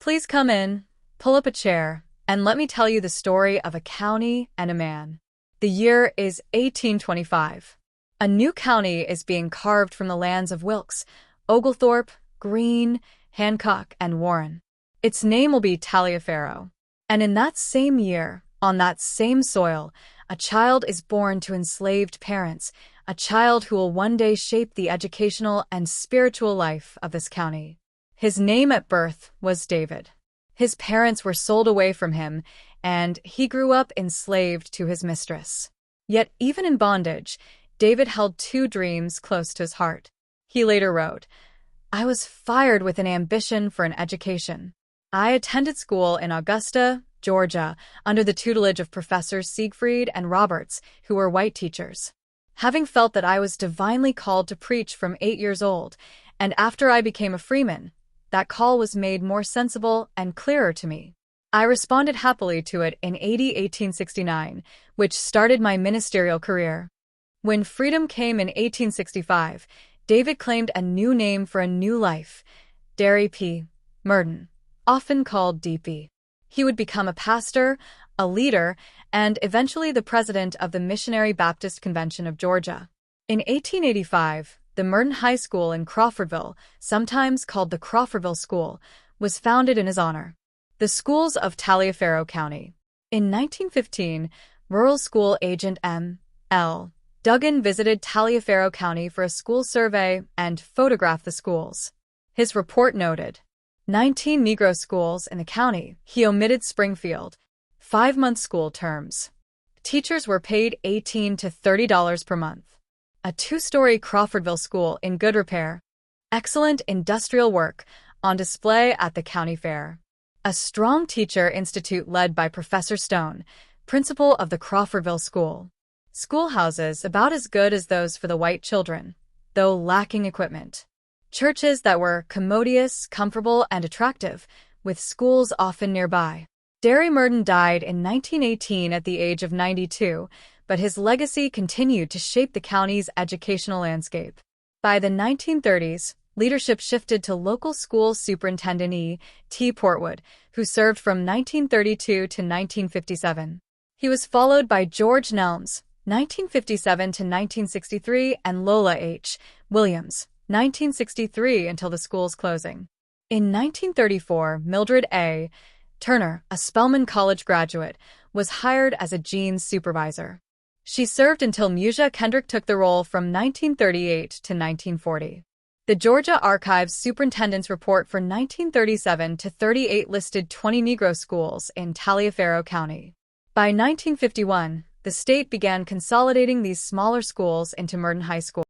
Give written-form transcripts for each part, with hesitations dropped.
Please come in, pull up a chair, and let me tell you the story of a county and a man. The year is 1825. A new county is being carved from the lands of Wilkes, Oglethorpe, Greene, Hancock, and Warren. Its name will be Taliaferro. And in that same year, on that same soil, a child is born to enslaved parents, a child who will one day shape the educational and spiritual life of this county. His name at birth was David. His parents were sold away from him, and he grew up enslaved to his mistress. Yet even in bondage, David held two dreams close to his heart. He later wrote, "I was fired with an ambition for an education. I attended school in Augusta, Georgia, under the tutelage of Professors Siegfried and Roberts, who were white teachers. Having felt that I was divinely called to preach from 8 years old, and after I became a freeman, that call was made more sensible and clearer to me. I responded happily to it in AD 1869, which started my ministerial career. When freedom came in 1865, David claimed a new name for a new life, D P Murden, often called DP. He would become a pastor, a leader, and eventually the president of the Missionary Baptist Convention of Georgia. In 1885, the Murden High School in Crawfordville, sometimes called the Crawfordville School, was founded in his honor. The schools of Taliaferro County. In 1915, rural school agent M.L. Duggan visited Taliaferro County for a school survey and photographed the schools. His report noted 19 Negro schools in the county. He omitted Springfield. 5-month school terms. Teachers were paid $18 to $30 per month. A 2-story Crawfordville school in good repair. Excellent industrial work on display at the county fair. A strong teacher institute led by Professor Stone, principal of the Crawfordville School. Schoolhouses about as good as those for the white children, though lacking equipment. Churches that were commodious, comfortable, and attractive, with schools often nearby. Derry Murden died in 1918 at the age of 92, but his legacy continued to shape the county's educational landscape. By the 1930s, leadership shifted to local school superintendent E.T. Portwood, who served from 1932 to 1957. He was followed by George Nelms, 1957 to 1963, and Lola H. Williams, 1963 until the school's closing. In 1934, Mildred A. Turner, a Spelman College graduate, was hired as a jeans supervisor. She served until Muja Kendrick took the role from 1938 to 1940. The Georgia Archives Superintendent's Report for 1937 to 38 listed 20 Negro schools in Taliaferro County. By 1951, the state began consolidating these smaller schools into Murden High School.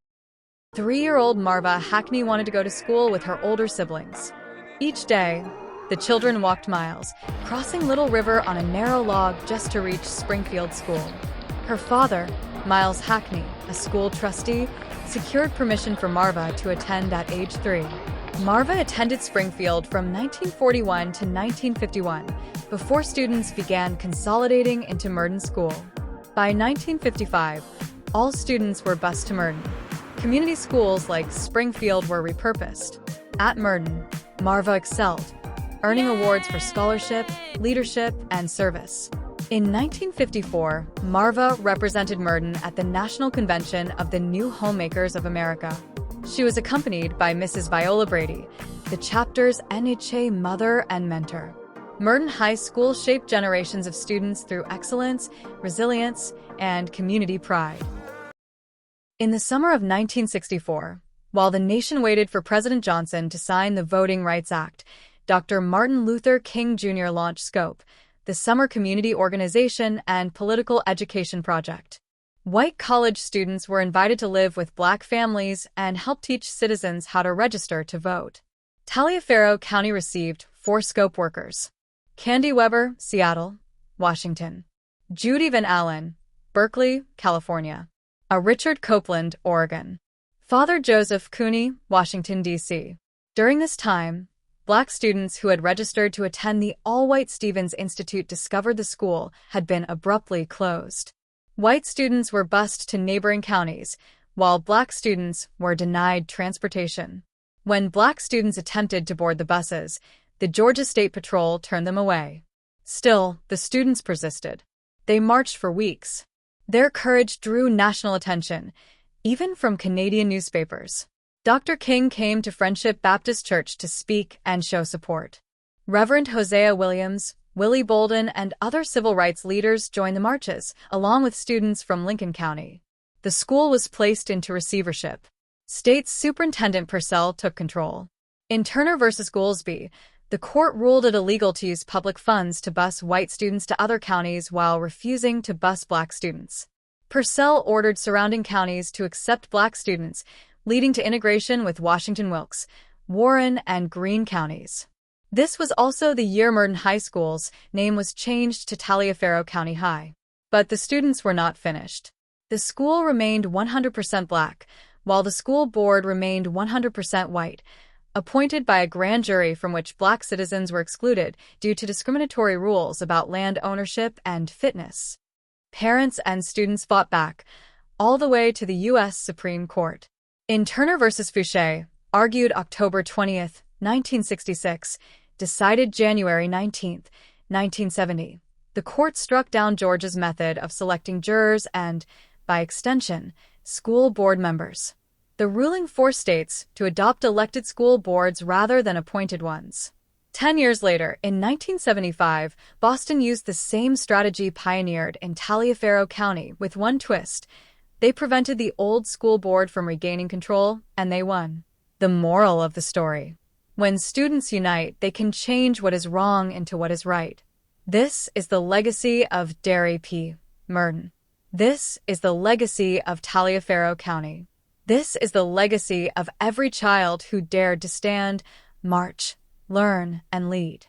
3-year-old Marva Hackney wanted to go to school with her older siblings. Each day, the children walked miles, crossing Little River on a narrow log just to reach Springfield School. Her father, Miles Hackney, a school trustee, secured permission for Marva to attend at age 3. Marva attended Springfield from 1941 to 1951, before students began consolidating into Murden School. By 1955, all students were bused to Murden. Community schools like Springfield were repurposed. At Murden, Marva excelled, earning awards for scholarship, leadership, and service. In 1954, Marva represented Murden at the National Convention of the New Homemakers of America. She was accompanied by Mrs. Viola Brady, the chapter's NHA mother and mentor. Murden High School shaped generations of students through excellence, resilience, and community pride. In the summer of 1964, while the nation waited for President Johnson to sign the Voting Rights Act, Dr. Martin Luther King Jr. launched SCOPE, the Summer Community Organization and Political Education Project. White college students were invited to live with Black families and help teach citizens how to register to vote. Taliaferro County received 4 SCOPE workers. Candy Weber, Seattle, Washington. Judy Van Allen, Berkeley, California. A Richard Copeland, Oregon. Father Joseph Cooney, Washington, D.C. During this time, Black students who had registered to attend the all-white Stevens Institute discovered the school had been abruptly closed. White students were bused to neighboring counties, while Black students were denied transportation. When Black students attempted to board the buses, The Georgia State Patrol turned them away. Still, the students persisted. They marched for weeks. Their courage drew national attention, even from Canadian newspapers. Dr. King came to Friendship Baptist Church to speak and show support. Reverend Hosea Williams, Willie Bolden, and other civil rights leaders joined the marches, along with students from Lincoln County. The school was placed into receivership. State Superintendent Purcell took control. In Turner v. Goolsby, the court ruled it illegal to use public funds to bus white students to other counties while refusing to bus black students. Purcell ordered surrounding counties to accept black students, leading to integration with Washington Wilkes, Warren, and Greene counties. This was also the year Murden High School's name was changed to Taliaferro County High. But the students were not finished. The school remained 100% black, while the school board remained 100% white, appointed by a grand jury from which black citizens were excluded due to discriminatory rules about land ownership and fitness. Parents and students fought back, all the way to the U.S. Supreme Court. In Turner v. Fouché, argued October 20, 1966, decided January 19, 1970, the court struck down Georgia's method of selecting jurors and, by extension, school board members. The ruling forced states to adopt elected school boards rather than appointed ones. 10 years later, in 1975, Boston used the same strategy pioneered in Taliaferro County with one twist. They prevented the old school board from regaining control, and they won. The moral of the story: when students unite, they can change what is wrong into what is right. This is the legacy of D P Murden. This is the legacy of Taliaferro County. This is the legacy of every child who dared to stand, march, learn, and lead.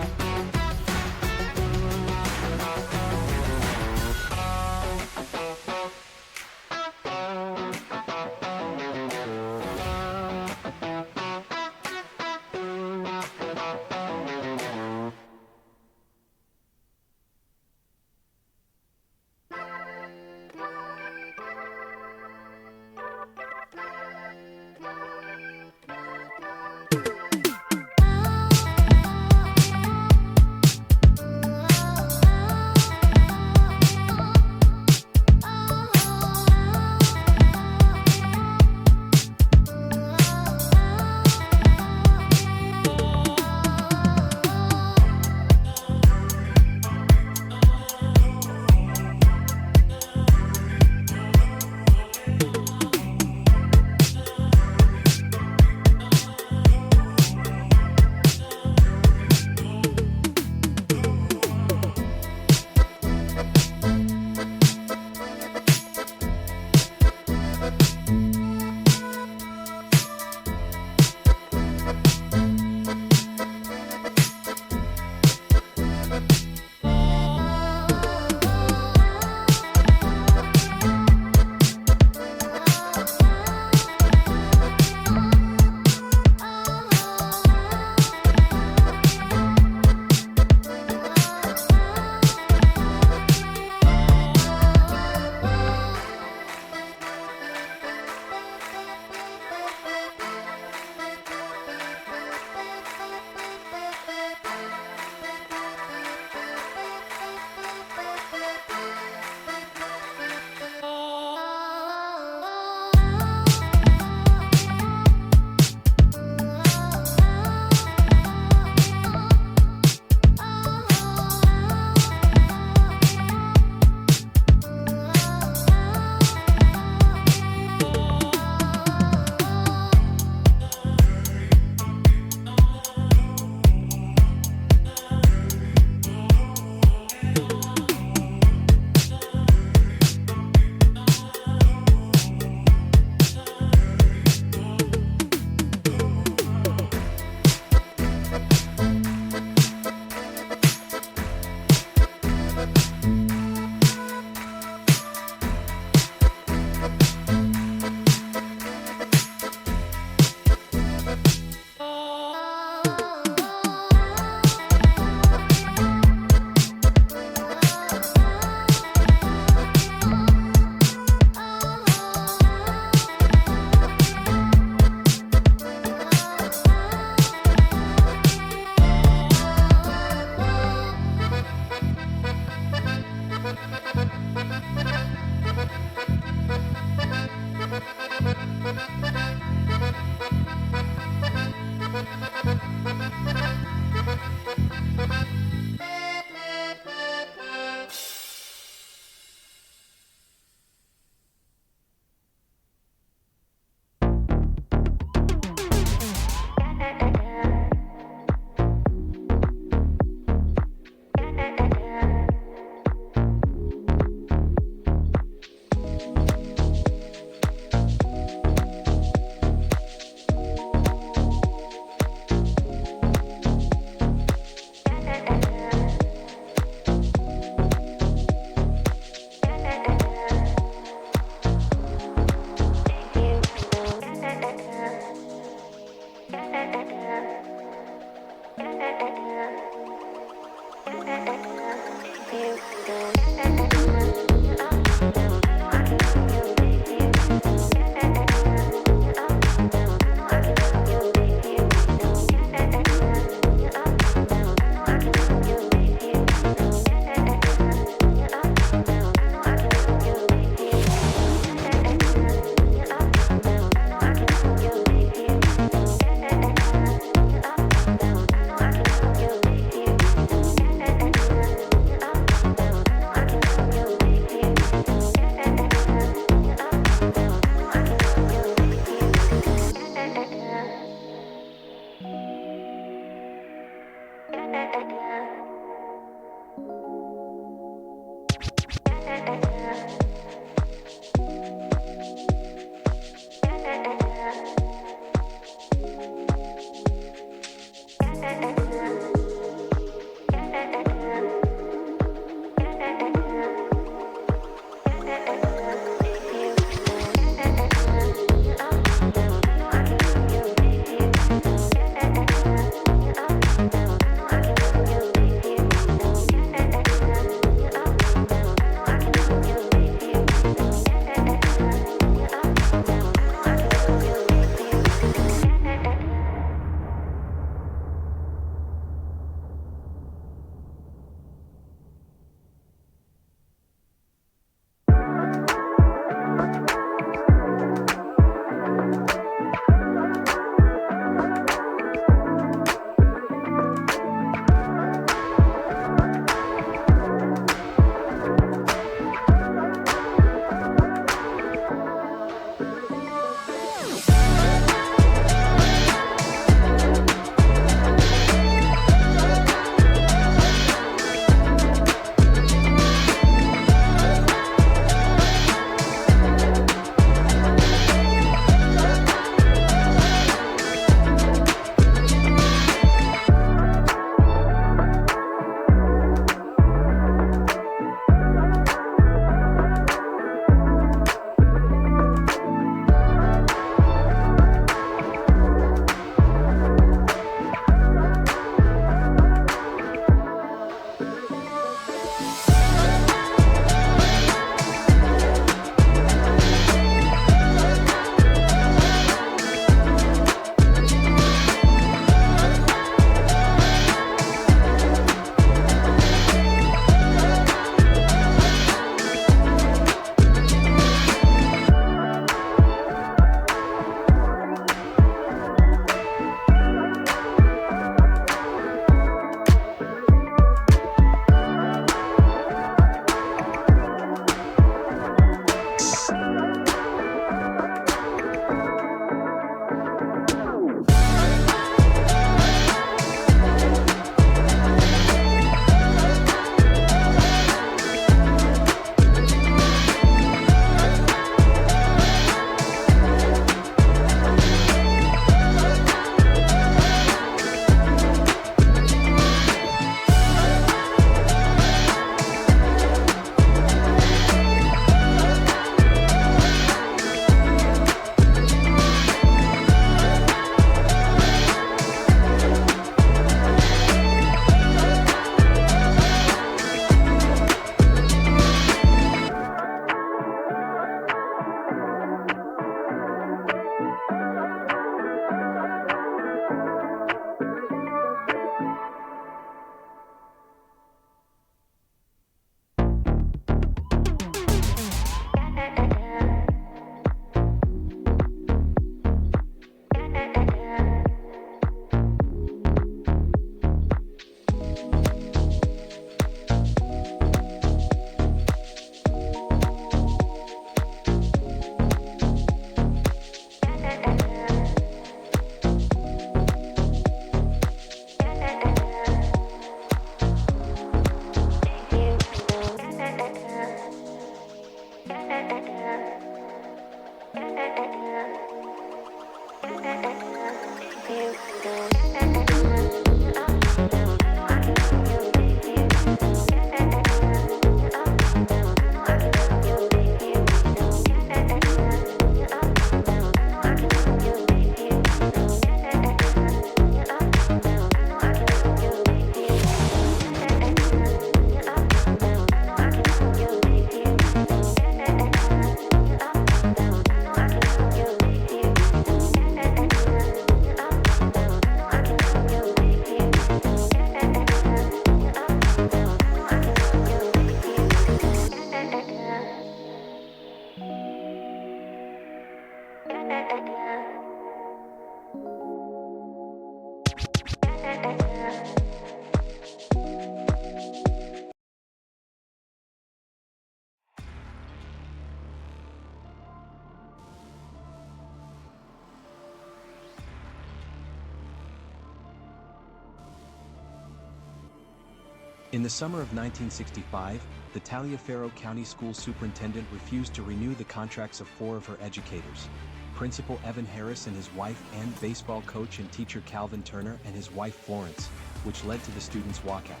In the summer of 1965, the Taliaferro County school superintendent refused to renew the contracts of 4 of her educators. Principal Evan Harris and his wife Ann, baseball coach and teacher Calvin Turner and his wife Florence, which led to the students' walkout.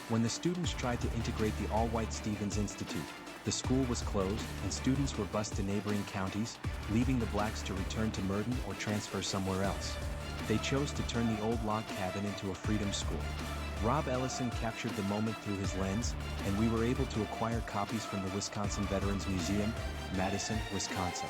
When the students tried to integrate the all-white Stevens Institute, the school was closed and students were bused to neighboring counties, leaving the blacks to return to Murden or transfer somewhere else. They chose to turn the old log cabin into a freedom school. Rob Ellison captured the moment through his lens, and we were able to acquire copies from the Wisconsin Veterans Museum, Madison, Wisconsin.